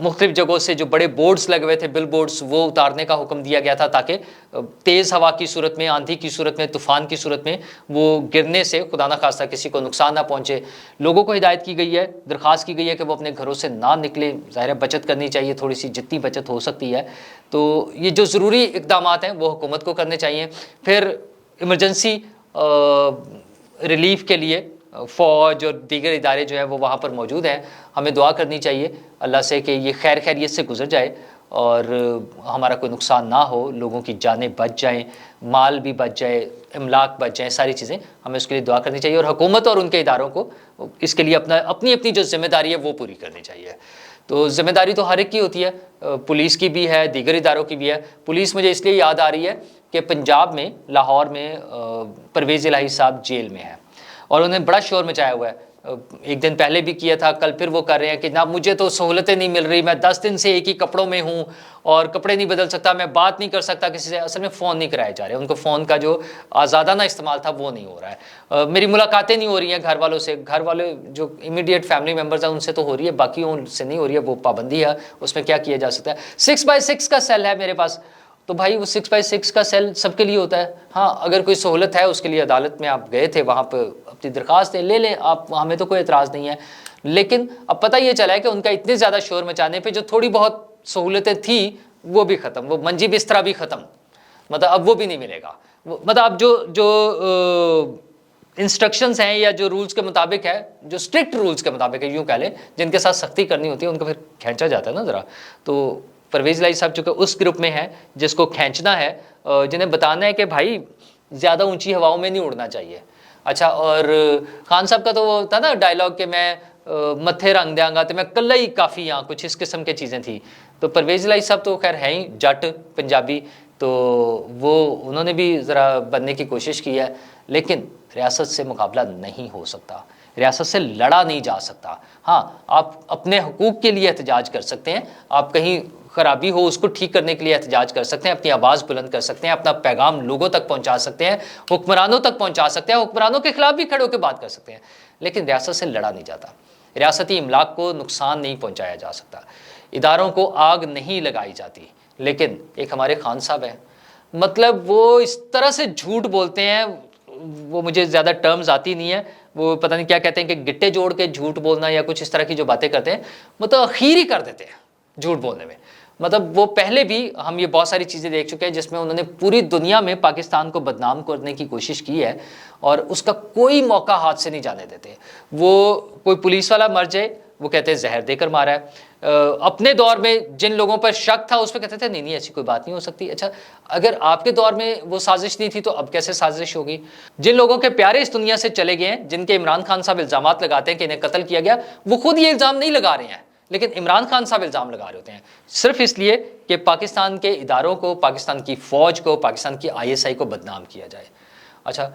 مختلف جگہوں سے جو بڑے بورڈز لگے ہوئے تھے، بل بورڈز، وہ اتارنے کا حکم دیا گیا تھا تاکہ تیز ہوا کی صورت میں، آندھی کی صورت میں، طوفان کی صورت میں وہ گرنے سے خدا نہ خواستہ کسی کو نقصان نہ پہنچے۔ لوگوں کو ہدایت کی گئی ہے، درخواست کی گئی ہے کہ وہ اپنے گھروں سے نہ نکلیں، ظاہر ہے بچت کرنی چاہیے تھوڑی سی، جتنی بچت ہو سکتی ہے۔ تو یہ جو ضروری اقدامات ہیں وہ حکومت کو کرنے چاہیے۔ پھر ایمرجنسی ریلیف کے لیے فوج اور دیگر ادارے جو ہیں وہ وہاں پر موجود ہیں۔ ہمیں دعا کرنی چاہیے اللہ سے کہ یہ خیر خیریت سے گزر جائے اور ہمارا کوئی نقصان نہ ہو، لوگوں کی جانیں بچ جائیں، مال بھی بچ جائے، املاک بچ جائیں، ساری چیزیں ہمیں اس کے لیے دعا کرنی چاہیے، اور حکومت اور ان کے اداروں کو اس کے لیے اپنی جو ذمہ داری ہے وہ پوری کرنی چاہیے۔ تو ذمہ داری تو ہر ایک کی ہوتی ہے، پولیس کی بھی ہے، دیگر اداروں کی بھی ہے۔ پولیس مجھے اس لیے یاد آ رہی ہے کہ پنجاب میں، لاہور میں پرویز الہی صاحب جیل میں ہیں اور انہیں بڑا شور مچایا ہوا ہے۔ ایک دن پہلے بھی کیا تھا، کل پھر وہ کر رہے ہیں کہ جناب مجھے تو سہولتیں نہیں مل رہی، میں 10 دن سے ایک ہی کپڑوں میں ہوں اور کپڑے نہیں بدل سکتا، میں بات نہیں کر سکتا کسی سے۔ اصل میں فون نہیں کرائے جا رہے، ان کو فون کا جو آزادانہ استعمال تھا وہ نہیں ہو رہا ہے۔ میری ملاقاتیں نہیں ہو رہی ہیں گھر والوں سے، گھر والے جو امیڈیٹ فیملی ممبرز ہیں ان سے تو ہو رہی ہے، باقیوں سے نہیں ہو رہی ہے، وہ پابندی ہے، اس میں کیا کیا جا سکتا ہے۔ 6x6 کا سیل ہے میرے پاس، تو بھائی وہ 6x6 کا سیل سب کے لیے ہوتا ہے۔ ہاں اگر کوئی سہولت ہے اس کے لیے، عدالت میں آپ گئے تھے، وہاں پہ اپنی درخواست لے لیں آپ، ہمیں تو کوئی اعتراض نہیں ہے۔ لیکن اب پتہ یہ چلا ہے کہ ان کا اتنے زیادہ شور مچانے پہ جو تھوڑی بہت سہولتیں تھیں وہ بھی ختم، وہ منجی بسترا بھی ختم، مطلب اب وہ بھی نہیں ملے گا۔ مطلب اب جو انسٹرکشنز ہیں یا جو رولز کے مطابق ہے، جو اسٹرکٹ رولز کے مطابق ہے یوں کہہ لیں، جن کے ساتھ سختی کرنی ہوتی ہے، ان کو پھر کھینچا جاتا ہے نا ذرا۔ تو پرویز الہی صاحب چونکہ اس گروپ میں ہیں جس کو کھینچنا ہے، جنہیں بتانا ہے کہ بھائی زیادہ اونچی ہواؤں میں نہیں اڑنا چاہیے۔ اچھا، اور خان صاحب کا تو وہ تھا نا ڈائلاگ کہ میں متھے رنگ دیاں گا تو میں کلہ ہی کافی ہاں، کچھ اس قسم کے چیزیں تھیں۔ تو پرویز الہی صاحب تو خیر ہیں ہی جٹ پنجابی، تو وہ انہوں نے بھی ذرا بننے کی کوشش کی ہے، لیکن ریاست سے مقابلہ نہیں ہو سکتا، ریاست سے لڑا نہیں جا سکتا۔ ہاں آپ اپنے حقوق کے لیے احتجاج کر سکتے ہیں، آپ کہیں خرابی ہو اس کو ٹھیک کرنے کے لیے احتجاج کر سکتے ہیں، اپنی آواز بلند کر سکتے ہیں، اپنا پیغام لوگوں تک پہنچا سکتے ہیں، حکمرانوں تک پہنچا سکتے ہیں، حکمرانوں کے خلاف بھی کھڑے ہو کے بات کر سکتے ہیں، لیکن ریاست سے لڑا نہیں جاتا۔ ریاستی املاک کو نقصان نہیں پہنچایا جا سکتا، اداروں کو آگ نہیں لگائی جاتی۔ لیکن ایک ہمارے خان صاحب ہیں، مطلب وہ اس طرح سے جھوٹ بولتے ہیں، وہ مجھے زیادہ ٹرمز آتی نہیں ہے، وہ پتہ نہیں کیا کہتے ہیں کہ گٹے جوڑ کے جھوٹ بولنا یا کچھ اس طرح کی جو باتیں کرتے ہیں، مطلب اخیر ہی کر دیتے ہیں جھوٹ بولنے میں۔ مطلب وہ پہلے بھی ہم یہ بہت ساری چیزیں دیکھ چکے ہیں جس میں انہوں نے پوری دنیا میں پاکستان کو بدنام کرنے کی کوشش کی ہے، اور اس کا کوئی موقع ہاتھ سے نہیں جانے دیتے۔ وہ کوئی پولیس والا مر جائے وہ کہتے ہیں زہر دے کر مارا ہے۔ اپنے دور میں جن لوگوں پر شک تھا اس پہ کہتے تھے نہیں ایسی کوئی بات نہیں ہو سکتی۔ اچھا، اگر آپ کے دور میں وہ سازش نہیں تھی تو اب کیسے سازش ہوگی؟ جن لوگوں کے پیارے اس دنیا سے چلے گئے ہیں، جن کے عمران خان صاحب الزامات لگاتے ہیں کہ انہیں قتل کیا گیا، وہ خود یہ الزام نہیں لگا رہے ہیں، لیکن عمران خان صاحب الزام لگا رہے ہوتے ہیں، صرف اس لیے کہ پاکستان کے اداروں کو، پاکستان کی فوج کو، پاکستان کی ISI کو بدنام کیا جائے۔ اچھا،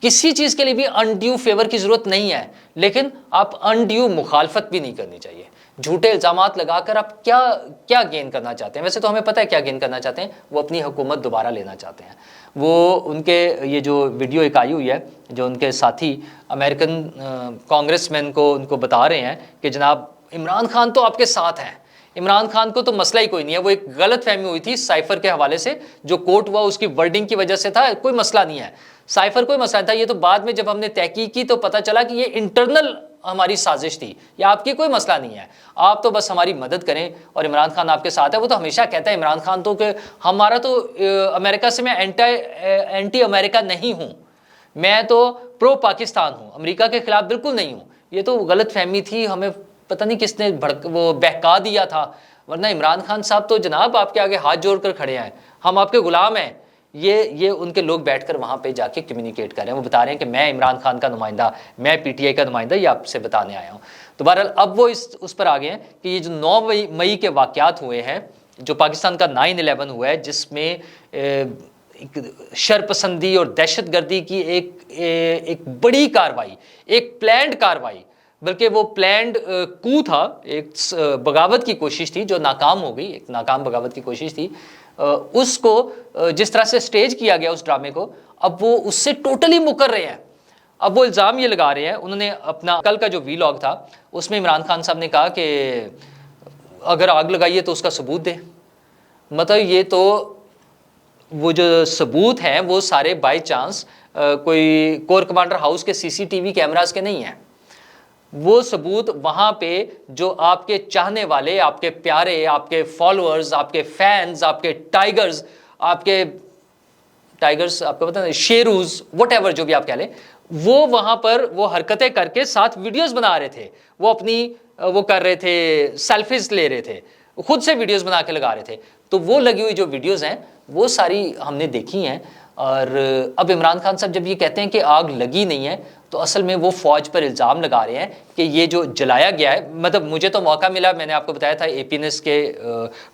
کسی چیز کے لیے بھی انڈیو فیور کی ضرورت نہیں ہے، لیکن آپ انڈیو مخالفت بھی نہیں کرنی چاہیے۔ جھوٹے الزامات لگا کر آپ کیا گین کرنا چاہتے ہیں؟ ویسے تو ہمیں پتہ ہے کیا گین کرنا چاہتے ہیں، وہ اپنی حکومت دوبارہ لینا چاہتے ہیں۔ وہ ان کے یہ جو ویڈیو ایک آئی ہوئی ہے، جو ان کے ساتھی امریکن کانگریس مین کو ان کو بتا رہے ہیں کہ جناب عمران خان تو آپ کے ساتھ ہیں، عمران خان کو تو مسئلہ ہی کوئی نہیں ہے، وہ ایک غلط فہمی ہوئی تھی سائفر کے حوالے سے، جو کوٹ ہوا اس کی ورڈنگ کی وجہ سے تھا، کوئی مسئلہ نہیں ہے، سائفر کوئی مسئلہ نہیں تھا۔ یہ تو بعد میں جب ہم نے تحقیق کی تو پتہ چلا کہ یہ انٹرنل ہماری سازش تھی، یہ آپ کی کوئی مسئلہ نہیں ہے، آپ تو بس ہماری مدد کریں اور عمران خان آپ کے ساتھ ہے۔ وہ تو ہمیشہ کہتا ہے عمران خان تو کہ ہمارا تو امریکہ سے میں اینٹی امریکہ نہیں ہوں، میں تو پرو پاکستان ہوں، امریکہ کے خلاف بالکل نہیں ہوں۔ یہ تو غلط فہمی تھی، ہمیں پتہ نہیں کس نے وہ بہکا دیا تھا، ورنہ عمران خان صاحب تو جناب آپ کے آگے ہاتھ جوڑ کر کھڑے ہیں، ہم آپ کے غلام ہیں۔ یہ ان کے لوگ بیٹھ کر وہاں پہ جا کے کمیونیکیٹ کر رہے ہیں، وہ بتا رہے ہیں کہ میں عمران خان کا نمائندہ، میں PTI کا نمائندہ، یہ آپ سے بتانے آیا ہوں۔ تو بہرحال اب وہ اس پر آ گئے ہیں کہ یہ جو 9 مئی کے واقعات ہوئے ہیں، جو پاکستان کا 9/11 ہوا ہے، جس میں شرپسندی اور دہشت گردی کی ایک بڑی کاروائی، ایک پلانڈ کاروائی، بلکہ وہ پلانڈ کو تھا، ایک بغاوت کی کوشش تھی جو ناکام ہو گئی، ایک ناکام بغاوت کی کوشش تھی۔ اس کو جس طرح سے سٹیج کیا گیا اس ڈرامے کو، اب وہ اس سے ٹوٹلی مکر رہے ہیں۔ اب وہ الزام یہ لگا رہے ہیں، انہوں نے اپنا کل کا جو ویلاگ تھا اس میں عمران خان صاحب نے کہا کہ اگر آگ لگائیے تو اس کا ثبوت دے. مطلب یہ تو وہ جو ثبوت ہیں وہ سارے بائی چانس کوئی کور کمانڈر ہاؤس کے CCTV کیمراز کے نہیں ہیں. وہ ثبوت وہاں پہ جو آپ کے چاہنے والے، آپ کے پیارے، آپ کے فالوورز، آپ کے فینز، آپ کے ٹائیگرز، آپ کو پتہ ہے شیروز، وٹ ایور جو بھی آپ کہہ لیں، وہ وہاں پر وہ حرکتیں کر کے ساتھ ویڈیوز بنا رہے تھے. وہ اپنی وہ کر رہے تھے، سیلفیز لے رہے تھے، خود سے ویڈیوز بنا کے لگا رہے تھے. تو وہ لگی ہوئی جو ویڈیوز ہیں وہ ساری ہم نے دیکھی ہیں. اور اب عمران خان صاحب جب یہ کہتے ہیں کہ آگ لگی نہیں ہے، تو اصل میں وہ فوج پر الزام لگا رہے ہیں کہ یہ جو جلایا گیا ہے. مطلب مجھے تو موقع ملا، میں نے آپ کو بتایا تھا APNS کے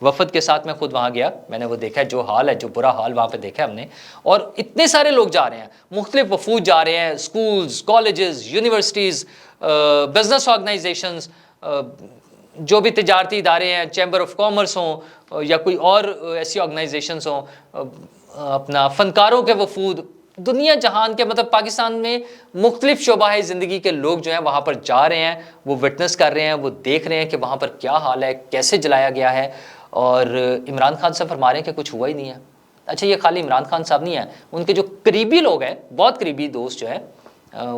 وفد کے ساتھ میں خود وہاں گیا، میں نے وہ دیکھا جو حال ہے، جو برا حال وہاں پہ دیکھا ہم نے. اور اتنے سارے لوگ جا رہے ہیں، مختلف وفود جا رہے ہیں، schools, colleges, universities, business organisations, جو بھی تجارتی ادارے ہیں، چیمبر آف کامرس ہوں یا کوئی اور ایسی آرگنائزیشنز ہوں، اپنا فنکاروں کے وفود، دنیا جہان کے، مطلب پاکستان میں مختلف شعبہ زندگی کے لوگ جو ہیں وہاں پر جا رہے ہیں، وہ وٹنس کر رہے ہیں، وہ دیکھ رہے ہیں کہ وہاں پر کیا حال ہے، کیسے جلایا گیا ہے. اور عمران خان صاحب فرما رہے ہیں کہ کچھ ہوا ہی نہیں ہے. اچھا یہ خالی عمران خان صاحب نہیں ہیں، ان کے جو قریبی لوگ ہیں، بہت قریبی دوست جو ہیں،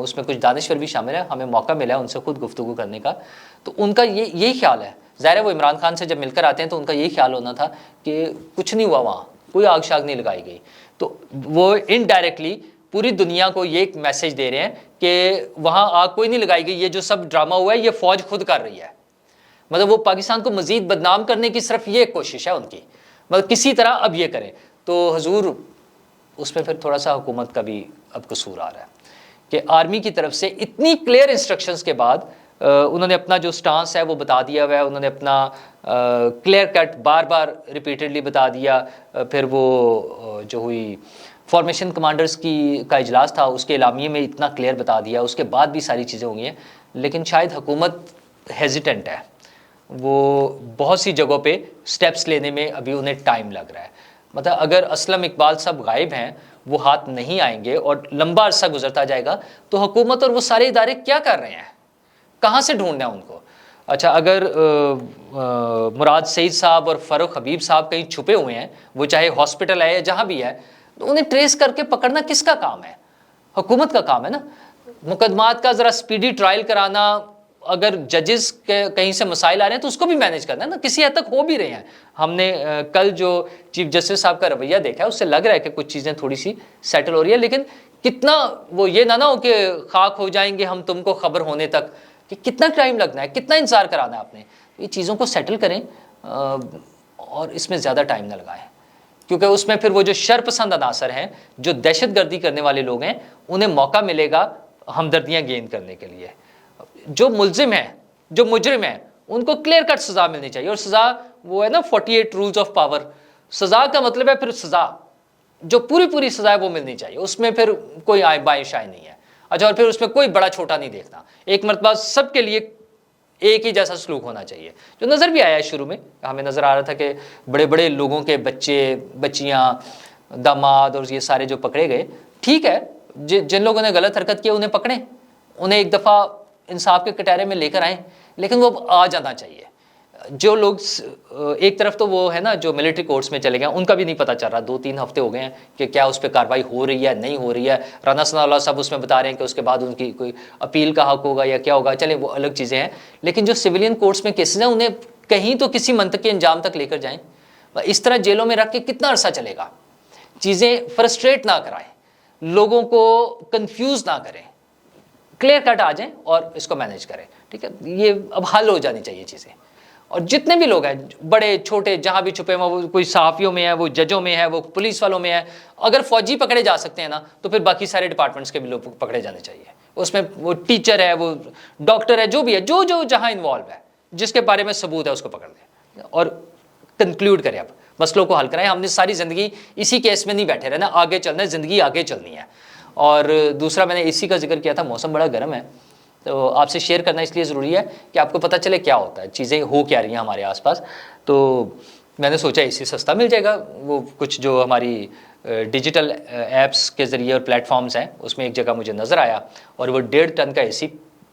اس میں کچھ دانشور بھی شامل ہیں، ہمیں موقع ملا ہے ان سے خود گفتگو کرنے کا. تو ان کا یہی خیال ہے. ظاہر ہے وہ عمران خان سے جب مل کر آتے ہیں تو ان کا یہی خیال ہونا تھا کہ کچھ نہیں ہوا، وہاں کوئی آگ شاگ نہیں لگائی گئی. تو وہ انڈائریکٹلی پوری دنیا کو یہ ایک میسج دے رہے ہیں کہ وہاں آگ کوئی نہیں لگائی گئی، یہ جو سب ڈرامہ ہوا ہے یہ فوج خود کر رہی ہے. مطلب وہ پاکستان کو مزید بدنام کرنے کی صرف یہ کوشش ہے ان کی، مطلب کسی طرح اب یہ کریں. تو حضور اس میں پھر تھوڑا سا حکومت کا بھی اب قصور آ رہا ہے کہ آرمی کی طرف سے اتنی کلیئر انسٹرکشنز کے بعد انہوں نے اپنا جو سٹانس ہے وہ بتا دیا ہوا ہے. انہوں نے اپنا کلیئر کٹ بار بار ریپیٹڈلی بتا دیا. پھر وہ جو ہوئی فارمیشن کمانڈرز کا اجلاس تھا، اس کے اعلامیے میں اتنا کلیئر بتا دیا. اس کے بعد بھی ساری چیزیں ہوئی ہیں، لیکن شاید حکومت ہیزیٹنٹ ہے. وہ بہت سی جگہوں پہ سٹیپس لینے میں ابھی انہیں ٹائم لگ رہا ہے. مطلب اگر اسلم اقبال صاحب غائب ہیں، وہ ہاتھ نہیں آئیں گے اور لمبا عرصہ گزرتا جائے گا، تو حکومت اور وہ سارے ادارے کیا کر رہے ہیں، کہاں سے ڈھونڈنا ہے ان کو. اچھا اگر مراد سعید صاحب اور فاروق حبیب صاحب کہیں چھپے ہوئے ہیں، وہ چاہے ہاسپٹل ہے یا جہاں بھی ہے، تو انہیں ٹریس کر کے پکڑنا کس کا کام ہے؟ حکومت کا کام ہے نا. مقدمات کا ذرا سپیڈی ٹرائل کرانا، اگر ججز کے کہیں سے مسائل آ رہے ہیں تو اس کو بھی مینیج کرنا ہے نا. کسی حد تک ہو بھی رہے ہیں. ہم نے کل جو چیف جسٹس صاحب کا رویہ دیکھا ہے، اس سے لگ رہا ہے کہ کچھ چیزیں تھوڑی سی سیٹل ہو رہی ہیں. لیکن کتنا وہ یہ نہ ہو کہ خاک ہو جائیں گے ہم تم کو خبر ہونے تک، کہ کتنا ٹائم لگنا ہے، کتنا انتظار کرانا ہے آپ نے. یہ چیزوں کو سیٹل کریں اور اس میں زیادہ ٹائم نہ لگائیں، کیونکہ اس میں پھر وہ جو شر پسند عناصر ہیں، جو دہشت گردی کرنے والے لوگ ہیں، انہیں موقع ملے گا ہمدردیاں گین کرنے کے لیے. جو ملزم ہیں، جو مجرم ہیں، ان کو کلیئر کٹ سزا ملنی چاہیے. اور سزا وہ ہے نا 48 رولز آف پاور. سزا کا مطلب ہے پھر سزا جو پوری سزا ہے وہ ملنی چاہیے. اس میں پھر کوئی آئے بائیں شائیں نہیں ہے. اچھا اور پھر اس میں کوئی بڑا چھوٹا نہیں دیکھنا. ایک مرتبہ سب کے لیے ایک ہی جیسا سلوک ہونا چاہیے. جو نظر بھی آیا ہے شروع میں، ہمیں نظر آ رہا تھا کہ بڑے بڑے لوگوں کے بچے، بچیاں، داماد اور یہ سارے جو پکڑے گئے، ٹھیک ہے، جن لوگوں نے غلط حرکت کی انہیں پکڑیں، انہیں ایک دفعہ انصاف کے کٹہرے میں لے کر آئیں، لیکن وہ آ جانا چاہیے. جو لوگ ایک طرف تو وہ ہے نا جو ملٹری کورٹس میں چلے گئے، ان کا بھی نہیں پتہ چل رہا. 2-3 ہفتے ہو گئے ہیں کہ کیا اس پہ کارروائی ہو رہی ہے نہیں ہو رہی ہے. رانا ثناء اللہ صاحب اس میں بتا رہے ہیں کہ اس کے بعد ان کی کوئی اپیل کا حق ہوگا یا کیا ہوگا. چلیں وہ الگ چیزیں ہیں، لیکن جو سویلین کورٹس میں کیسز ہیں انہیں کہیں تو کسی منطقی انجام تک لے کر جائیں. اس طرح جیلوں میں رکھ کے کتنا عرصہ چلے گا؟ چیزیں فرسٹریٹ نہ کرائیں، لوگوں کو کنفیوز نہ کریں، کلیئر کٹ آ جائیں اور اس کو مینیج کریں. ٹھیک ہے، یہ اب حل ہو جانی چاہیے چیزیں. اور جتنے بھی لوگ ہیں، بڑے چھوٹے، جہاں بھی چھپے ہیں، وہ کوئی صحافیوں میں ہے، وہ ججوں میں ہے، وہ پولیس والوں میں ہے. اگر فوجی پکڑے جا سکتے ہیں نا، تو پھر باقی سارے ڈپارٹمنٹس کے بھی لوگ پکڑے جانے چاہیے. اس میں وہ ٹیچر ہے، وہ ڈاکٹر ہے، جو بھی ہے، جو جہاں انوالو ہے، جس کے بارے میں ثبوت ہے اس کو پکڑ لیں اور کنکلوڈ کریں. اب مسئلوں کو حل کرائیں. ہم نے ساری زندگی اسی کیس میں نہیں بیٹھے رہنا، آگے چلنا ہے، زندگی آگے چلنی ہے. اور دوسرا میں نے اسی کا ذکر کیا تھا، موسم بڑا گرم ہے، تو آپ سے شیئر کرنا اس لیے ضروری ہے کہ آپ کو پتہ چلے کیا ہوتا ہے، چیزیں ہو کیا رہی ہیں ہمارے آس پاس. تو میں نے سوچا اسی سستا مل جائے گا. وہ کچھ جو ہماری ڈیجیٹل ایپس کے ذریعے اور پلیٹ فارمز ہیں، اس میں ایک جگہ مجھے نظر آیا اور وہ 1.5 ٹن کا AC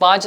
5